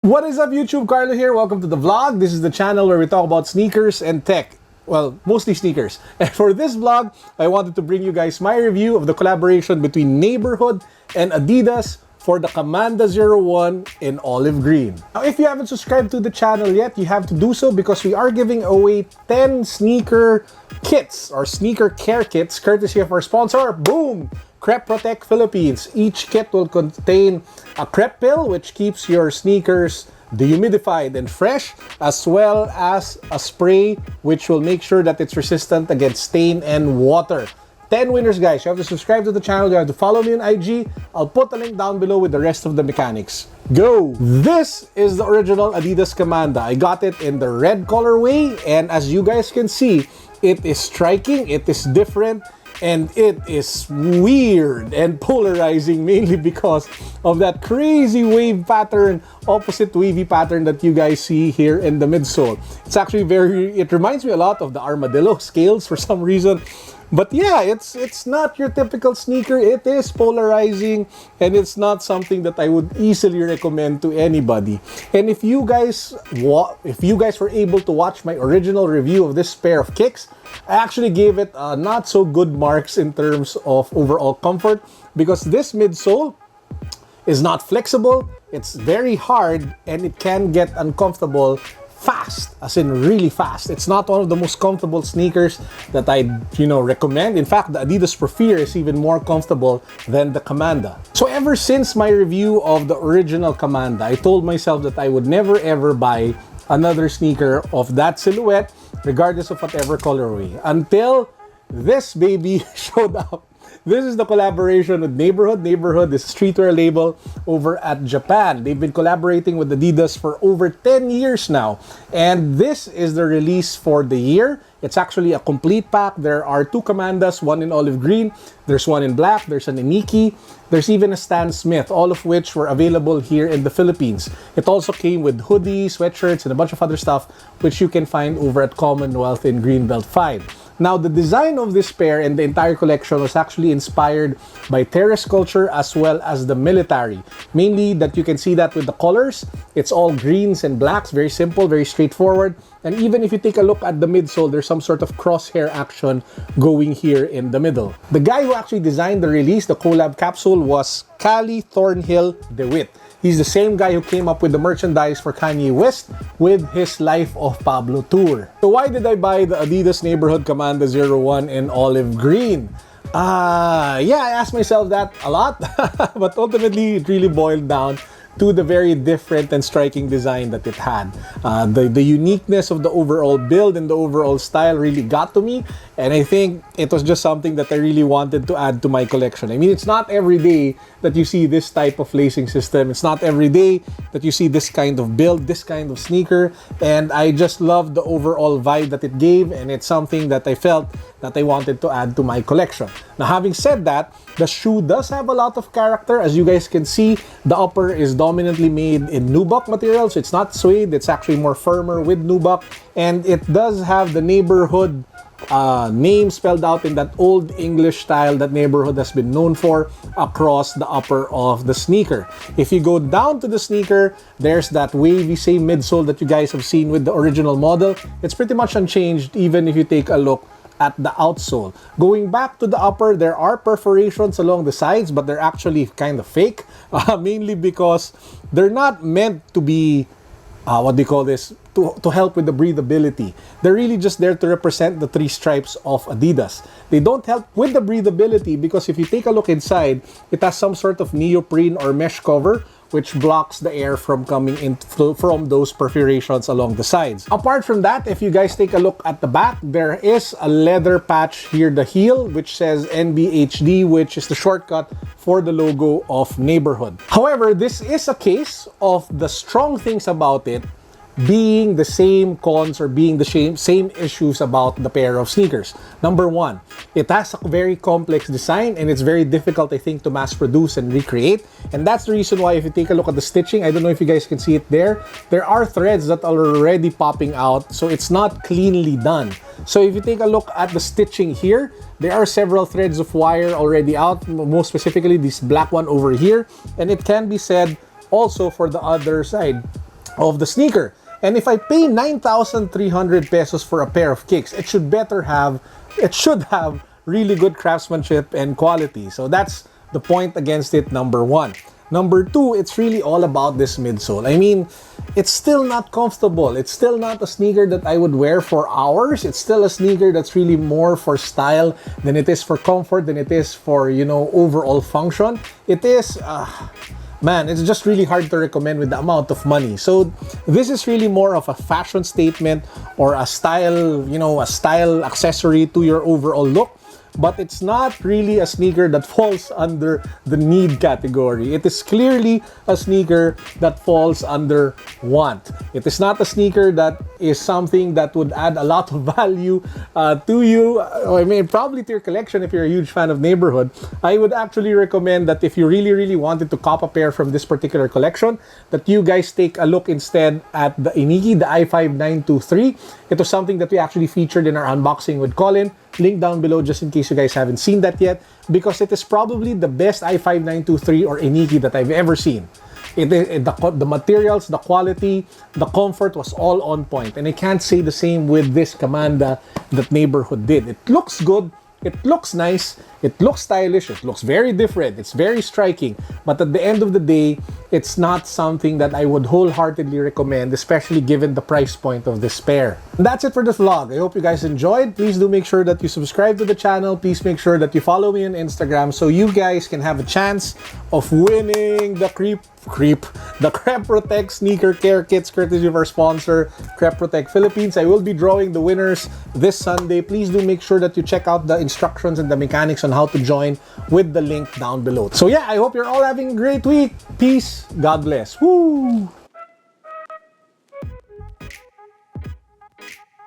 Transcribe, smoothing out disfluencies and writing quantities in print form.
What is up, YouTube? Carlo here. Welcome to the vlog. This is the channel where we talk about sneakers and tech. Well, mostly sneakers. And for this vlog, I wanted to bring you guys my review of the collaboration between Neighborhood and Adidas for the Kamanda 01 in olive green. Now, if you haven't subscribed to the channel yet, you have to do so because we are giving away 10 sneaker kits or sneaker care kits courtesy of our sponsor, boom! Crep Protect Philippines. Each kit will contain a crep pill which keeps your sneakers dehumidified and fresh, as well as a spray which will make sure that it's resistant against stain and water. 10 winners, guys. You have to subscribe to the channel. You have to follow me on IG. I'll put the link down below with the rest of the mechanics. Go! This is the original Adidas Kamanda. I got it in the red colorway, and as you guys can see, it is striking, it is different, and it is weird and polarizing, mainly because of that crazy wave pattern, opposite wavy pattern that you guys see here in the midsole. It's actually it reminds me a lot of the armadillo scales for some reason. But yeah, it's not your typical sneaker. It is polarizing, and it's not something that I would easily recommend to anybody. And if you guys were able to watch my original review of this pair of kicks, I actually gave it not so good marks in terms of overall comfort, because this midsole is not flexible, it's very hard, and it can get uncomfortable fast, as in really fast. It's not one of the most comfortable sneakers that I recommend. In fact, the Adidas Profire is even more comfortable than the Kamanda. So ever since my review of the original Kamanda, I told myself that I would never ever buy another sneaker of that silhouette, regardless of whatever colorway, until this baby showed up. This is the collaboration with Neighborhood. Neighborhood is a streetwear label over at Japan. They've been collaborating with Adidas for over 10 years now. And this is the release for the year. It's actually a complete pack. There are 2 Kamandas, one in olive green, there's one in black, there's an Iniki, there's even a Stan Smith, all of which were available here in the Philippines. It also came with hoodies, sweatshirts, and a bunch of other stuff, which you can find over at Commonwealth in Greenbelt 5. Now, the design of this pair and the entire collection was actually inspired by terrace culture as well as the military. Mainly that you can see that with the colors. It's all greens and blacks, very simple, very straightforward. And even if you take a look at the midsole, there's some sort of crosshair action going here in the middle. The guy who actually designed the release, the collab capsule, was Cali Thornhill DeWitt. He's the same guy who came up with the merchandise for Kanye West with his Life of Pablo tour. So why did I buy the Adidas Neighborhood Kamanda 01 in olive green? Yeah, I asked myself that a lot, but ultimately it really boiled down to the very different and striking design that it had. The uniqueness of the overall build and the overall style really got to me, and I think it was just something that I really wanted to add to my collection. I mean, it's not every day that you see this type of lacing system. It's not every day that you see this kind of build, this kind of sneaker, and I just love the overall vibe that it gave, and it's something that I felt that I wanted to add to my collection. Now, having said that, the shoe does have a lot of character. As you guys can see, the upper is dominantly made in nubuck material, so it's not suede, it's actually more firmer with nubuck, and it does have the Neighborhood name spelled out in that old English style that Neighborhood has been known for across the upper of the sneaker. If you go down to the sneaker, there's that wavy same midsole that you guys have seen with the original model. It's pretty much unchanged even if you take a look at the outsole. Going back to the upper, there are perforations along the sides, but they're actually kind of fake, mainly because they're not meant to be to help with the breathability. They're really just there to represent the 3 stripes of Adidas. They don't help with the breathability because if you take a look inside, it has some sort of neoprene or mesh cover which blocks the air from coming in from those perforations along the sides. Apart from that, if you guys take a look at the back, there is a leather patch here, the heel, which says NBHD, which is the shortcut for the logo of Neighborhood. However, this is a case of the strong things about it being the same cons or being the same issues about the pair of sneakers. Number 1, it has a very complex design and it's very difficult, I think, to mass produce and recreate. And that's the reason why if you take a look at the stitching, I don't know if you guys can see it there are threads that are already popping out, so it's not cleanly done. So if you take a look at the stitching here, there are several threads of wire already out, most specifically this black one over here, and it can be said also for the other side. of the sneaker. And if I pay 9,300 pesos for a pair of kicks, it should have really good craftsmanship and quality. So that's the point against it, number one. Number two, it's really all about this midsole. I mean, it's still not comfortable. It's still not a sneaker that I would wear for hours. It's still a sneaker that's really more for style than it is for comfort, than it is for, you know, overall function. It is, man, it's just really hard to recommend with the amount of money. So this is really more of a fashion statement or a style, you know, a style accessory to your overall look. But it's not really a sneaker that falls under the need category. It is clearly a sneaker that falls under want. It is not a sneaker that is something that would add a lot of value to you. I mean, probably to your collection if you're a huge fan of Neighborhood. I would actually recommend that if you really wanted to cop a pair from this particular collection, that you guys take a look instead at the Iniki, the i5-923. It was something that we actually featured in our unboxing with Colin. Link down below just in case you guys haven't seen that yet, because it is probably the best i5-923 or Iniki that I've ever seen. The materials, the quality, the comfort was all on point. And I can't say the same with this Kamanda that Neighborhood did. It looks good. It looks nice, it looks stylish, it looks very different, it's very striking, but at the end of the day, it's not something that I would wholeheartedly recommend, especially given the price point of this pair. And that's it for this vlog. I hope you guys enjoyed. Please do make sure that you subscribe to the channel. Please make sure that you follow me on Instagram so you guys can have a chance of winning the Crep Protect sneaker care kits courtesy of our sponsor, Crep Protect Philippines. I will be drawing the winners this Sunday. Please do make sure that you check out the instructions and the mechanics on how to join with the link down below. So yeah, I hope you're all having a great week. Peace. God bless. Woo!